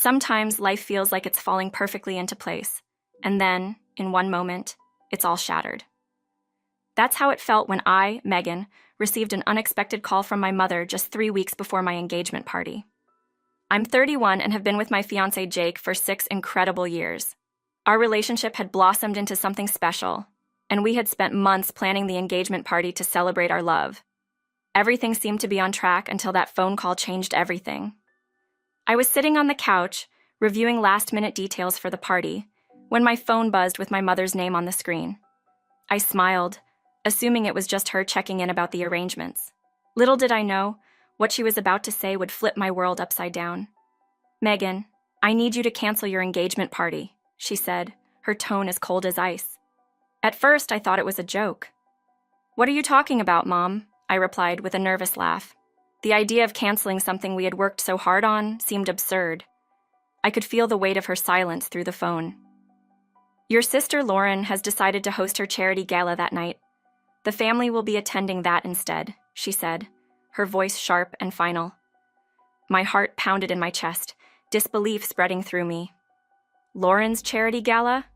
Sometimes life feels like it's falling perfectly into place, and then, in one moment, it's all shattered. That's how it felt when I, Megan, received an unexpected call from my mother just 3 weeks before my engagement party. I'm 31 and have been with my fiancé Jake for 6 incredible years. Our relationship had blossomed into something special, and we had spent months planning the engagement party to celebrate our love. Everything seemed to be on track until that phone call changed everything. I was sitting on the couch, reviewing last-minute details for the party, when my phone buzzed with my mother's name on the screen. I smiled, assuming it was just her checking in about the arrangements. Little did I know, what she was about to say would flip my world upside down. "Megan, I need you to cancel your engagement party," she said, her tone as cold as ice. At first, I thought it was a joke. "What are you talking about, Mom?" I replied with a nervous laugh. The idea of canceling something we had worked so hard on seemed absurd. I could feel the weight of her silence through the phone. "Your sister Lauren has decided to host her charity gala that night. The family will be attending that instead," she said, her voice sharp and final. My heart pounded in my chest, disbelief spreading through me. Lauren's charity gala?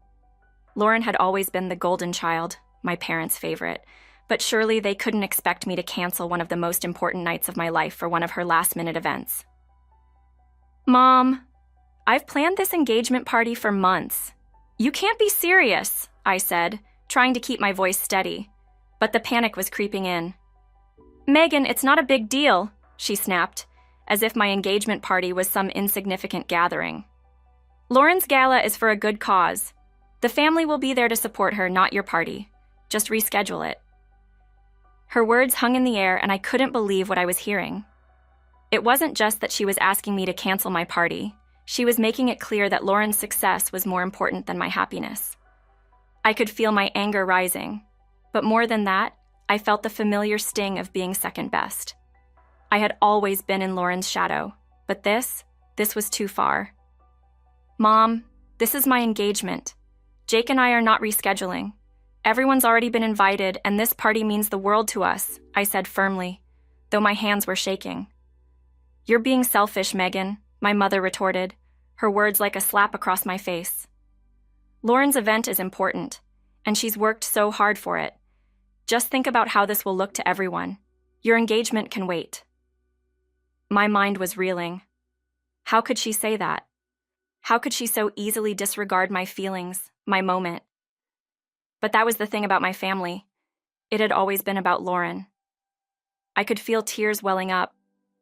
Lauren had always been the golden child, my parents' favorite, but surely they couldn't expect me to cancel one of the most important nights of my life for one of her last-minute events. "Mom, I've planned this engagement party for months. You can't be serious," I said, trying to keep my voice steady, but the panic was creeping in. "Megan, it's not a big deal," she snapped, as if my engagement party was some insignificant gathering. "Lauren's gala is for a good cause. The family will be there to support her, not your party. Just reschedule it." Her words hung in the air, and I couldn't believe what I was hearing. It wasn't just that she was asking me to cancel my party. She was making it clear that Lauren's success was more important than my happiness. I could feel my anger rising, but more than that, I felt the familiar sting of being second best. I had always been in Lauren's shadow, but this was too far. "Mom, this is my engagement. Jake and I are not rescheduling. Everyone's already been invited, and this party means the world to us," I said firmly, though my hands were shaking. "You're being selfish, Megan," my mother retorted, her words like a slap across my face. "Lauren's event is important, and she's worked so hard for it. Just think about how this will look to everyone. Your engagement can wait." My mind was reeling. How could she say that? How could she so easily disregard my feelings, my moment? But that was the thing about my family. It had always been about Lauren. I could feel tears welling up,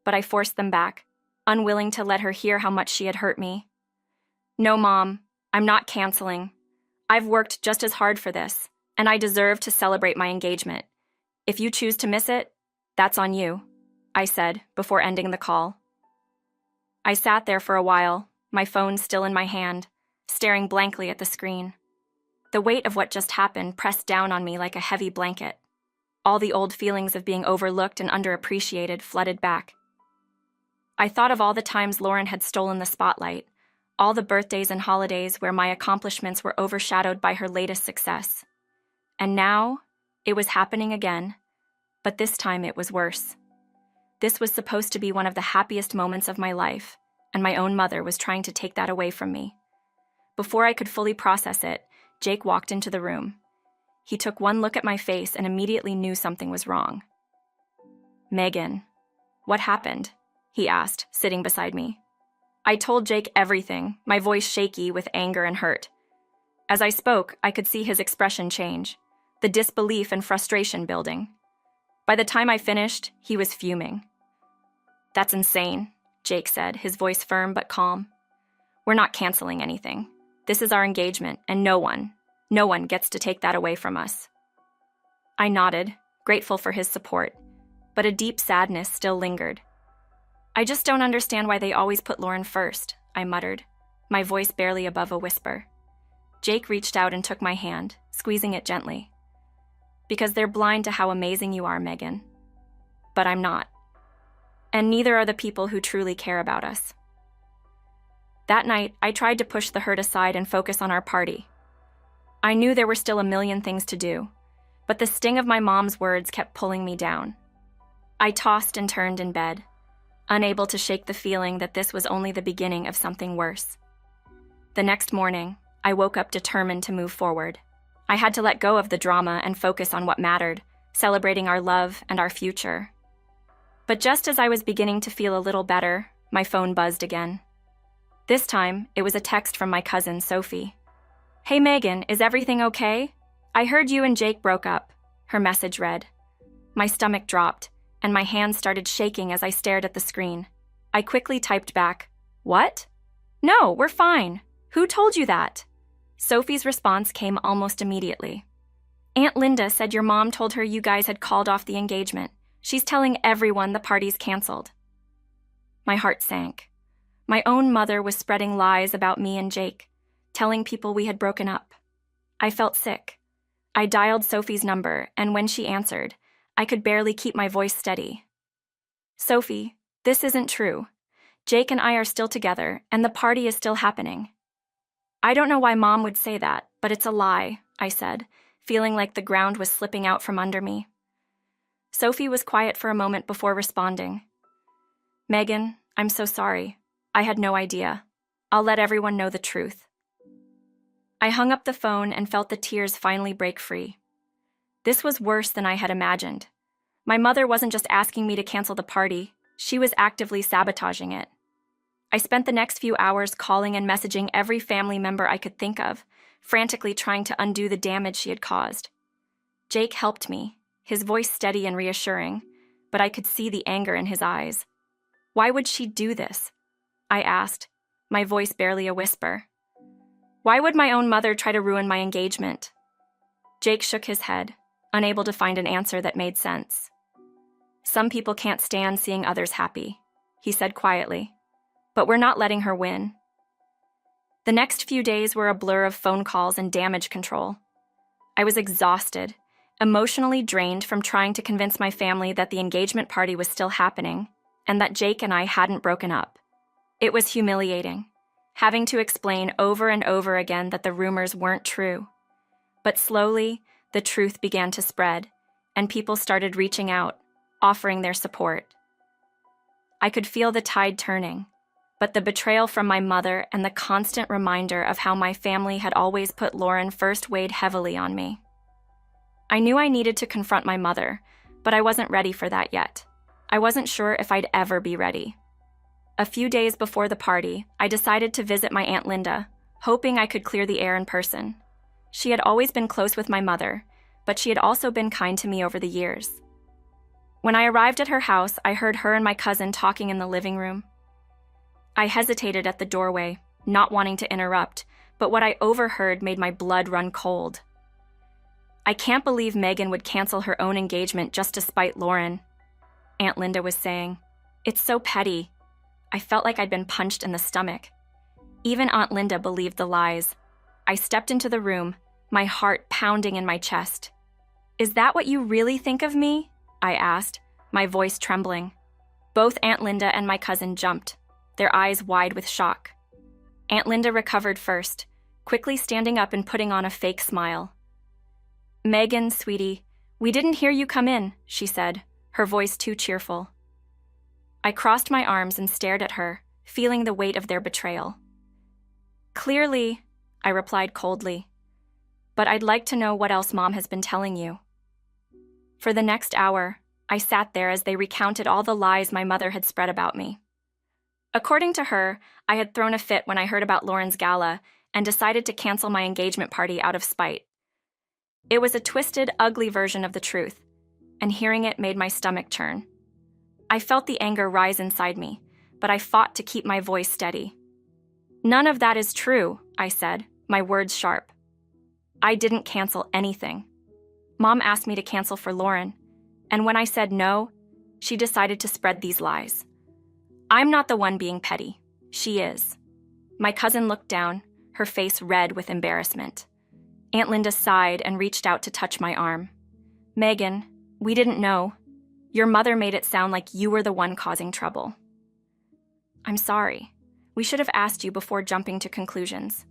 but I forced them back, unwilling to let her hear how much she had hurt me. "No, Mom, I'm not canceling. I've worked just as hard for this, and I deserve to celebrate my engagement. If you choose to miss it, that's on you," I said before ending the call. I sat there for a while, my phone still in my hand, staring blankly at the screen. The weight of what just happened pressed down on me like a heavy blanket. All the old feelings of being overlooked and underappreciated flooded back. I thought of all the times Lauren had stolen the spotlight, all the birthdays and holidays where my accomplishments were overshadowed by her latest success. And now, it was happening again, but this time it was worse. This was supposed to be one of the happiest moments of my life, and my own mother was trying to take that away from me. Before I could fully process it, Jake walked into the room. He took one look at my face and immediately knew something was wrong. "Megan, what happened?" he asked, sitting beside me. I told Jake everything, my voice shaky with anger and hurt. As I spoke, I could see his expression change, the disbelief and frustration building. By the time I finished, he was fuming. "That's insane," Jake said, his voice firm but calm. "We're not canceling anything. This is our engagement, and no one gets to take that away from us." I nodded, grateful for his support, but a deep sadness still lingered. "I just don't understand why they always put Lauren first," I muttered, my voice barely above a whisper. Jake reached out and took my hand, squeezing it gently. "Because they're blind to how amazing you are, Megan. But I'm not. And neither are the people who truly care about us." That night, I tried to push the hurt aside and focus on our party. I knew there were still a million things to do, but the sting of my mom's words kept pulling me down. I tossed and turned in bed, unable to shake the feeling that this was only the beginning of something worse. The next morning, I woke up determined to move forward. I had to let go of the drama and focus on what mattered, celebrating our love and our future. But just as I was beginning to feel a little better, my phone buzzed again. This time, it was a text from my cousin, Sophie. "Hey Megan, is everything okay? I heard you and Jake broke up," her message read. My stomach dropped, and my hands started shaking as I stared at the screen. I quickly typed back, "What? No, we're fine. Who told you that?" Sophie's response came almost immediately. "Aunt Linda said your mom told her you guys had called off the engagement. She's telling everyone the party's canceled." My heart sank. My own mother was spreading lies about me and Jake, telling people we had broken up. I felt sick. I dialed Sophie's number, and when she answered, I could barely keep my voice steady. "Sophie, this isn't true. Jake and I are still together, and the party is still happening." "I don't know why Mom would say that, but it's a lie," I said, feeling like the ground was slipping out from under me. Sophie was quiet for a moment before responding. "Megan, I'm so sorry. I had no idea. I'll let everyone know the truth." I hung up the phone and felt the tears finally break free. This was worse than I had imagined. My mother wasn't just asking me to cancel the party, she was actively sabotaging it. I spent the next few hours calling and messaging every family member I could think of, frantically trying to undo the damage she had caused. Jake helped me, his voice steady and reassuring, but I could see the anger in his eyes. "Why would she do this?" I asked, my voice barely a whisper. "Why would my own mother try to ruin my engagement?" Jake shook his head, unable to find an answer that made sense. "Some people can't stand seeing others happy," he said quietly. "But we're not letting her win." The next few days were a blur of phone calls and damage control. I was exhausted, emotionally drained from trying to convince my family that the engagement party was still happening and that Jake and I hadn't broken up. It was humiliating, having to explain over and over again that the rumors weren't true. But slowly, the truth began to spread, and people started reaching out, offering their support. I could feel the tide turning, but the betrayal from my mother and the constant reminder of how my family had always put Lauren first weighed heavily on me. I knew I needed to confront my mother, but I wasn't ready for that yet. I wasn't sure if I'd ever be ready. A few days before the party, I decided to visit my Aunt Linda, hoping I could clear the air in person. She had always been close with my mother, but she had also been kind to me over the years. When I arrived at her house, I heard her and my cousin talking in the living room. I hesitated at the doorway, not wanting to interrupt, but what I overheard made my blood run cold. "I can't believe Megan would cancel her own engagement just to spite Lauren," Aunt Linda was saying. "It's so petty." I felt like I'd been punched in the stomach. Even Aunt Linda believed the lies. I stepped into the room, my heart pounding in my chest. "Is that what you really think of me?" I asked, my voice trembling. Both Aunt Linda and my cousin jumped, their eyes wide with shock. Aunt Linda recovered first, quickly standing up and putting on a fake smile. "Megan, sweetie, we didn't hear you come in," she said, her voice too cheerful. I crossed my arms and stared at her, feeling the weight of their betrayal. "Clearly," I replied coldly, "but I'd like to know what else Mom has been telling you." For the next hour, I sat there as they recounted all the lies my mother had spread about me. According to her, I had thrown a fit when I heard about Lauren's gala and decided to cancel my engagement party out of spite. It was a twisted, ugly version of the truth, and hearing it made my stomach churn. I felt the anger rise inside me, but I fought to keep my voice steady. "None of that is true," I said, my words sharp. "I didn't cancel anything. Mom asked me to cancel for Lauren, and when I said no, she decided to spread these lies. I'm not the one being petty. She is." My cousin looked down, her face red with embarrassment. Aunt Linda sighed and reached out to touch my arm. "Megan, we didn't know. Your mother made it sound like you were the one causing trouble." "I'm sorry. We should have asked you before jumping to conclusions."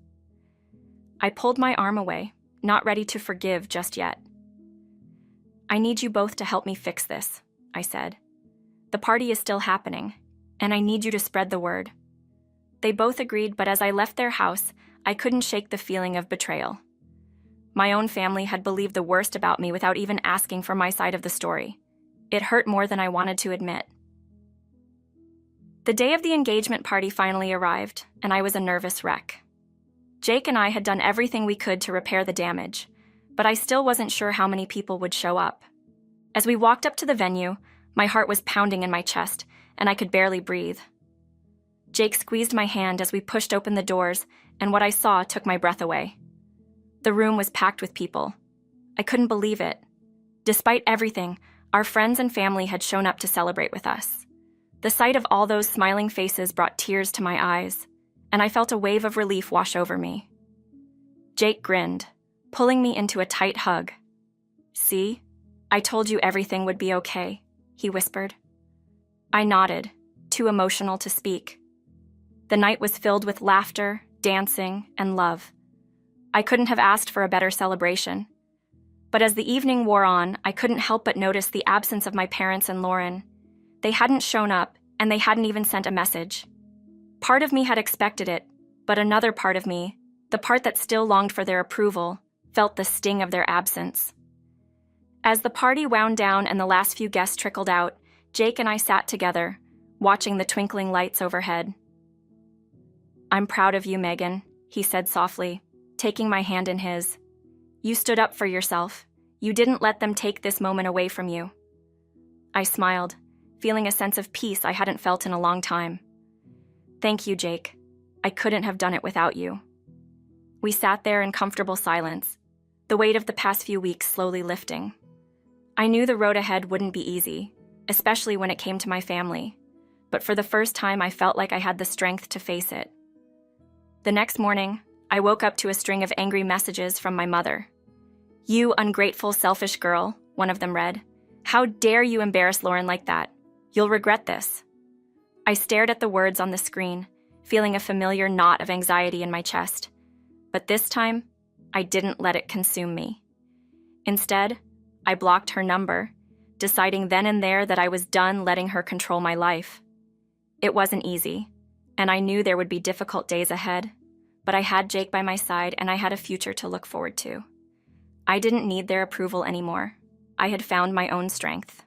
I pulled my arm away, not ready to forgive just yet. "I need you both to help me fix this," I said. "The party is still happening, and I need you to spread the word." They both agreed, but as I left their house, I couldn't shake the feeling of betrayal. My own family had believed the worst about me without even asking for my side of the story. It hurt more than I wanted to admit. The day of the engagement party finally arrived, and I was a nervous wreck. Jake and I had done everything we could to repair the damage, but I still wasn't sure how many people would show up. As we walked up to the venue, my heart was pounding in my chest, and I could barely breathe. Jake squeezed my hand as we pushed open the doors, and what I saw took my breath away. The room was packed with people. I couldn't believe it. Despite everything, our friends and family had shown up to celebrate with us. The sight of all those smiling faces brought tears to my eyes, and I felt a wave of relief wash over me. Jake grinned, pulling me into a tight hug. "See? I told you everything would be okay," he whispered. I nodded, too emotional to speak. The night was filled with laughter, dancing, and love. I couldn't have asked for a better celebration. But as the evening wore on, I couldn't help but notice the absence of my parents and Lauren. They hadn't shown up, and they hadn't even sent a message. Part of me had expected it, but another part of me, the part that still longed for their approval, felt the sting of their absence. As the party wound down and the last few guests trickled out, Jake and I sat together, watching the twinkling lights overhead. "I'm proud of you, Megan," he said softly, taking my hand in his. "You stood up for yourself. You didn't let them take this moment away from you." I smiled, feeling a sense of peace I hadn't felt in a long time. "Thank you, Jake. I couldn't have done it without you." We sat there in comfortable silence, the weight of the past few weeks slowly lifting. I knew the road ahead wouldn't be easy, especially when it came to my family, but for the first time I felt like I had the strength to face it. The next morning, I woke up to a string of angry messages from my mother. "You ungrateful, selfish girl," one of them read. "How dare you embarrass Lauren like that? You'll regret this." I stared at the words on the screen, feeling a familiar knot of anxiety in my chest. But this time, I didn't let it consume me. Instead, I blocked her number, deciding then and there that I was done letting her control my life. It wasn't easy, and I knew there would be difficult days ahead, but I had Jake by my side and I had a future to look forward to. I didn't need their approval anymore. I had found my own strength.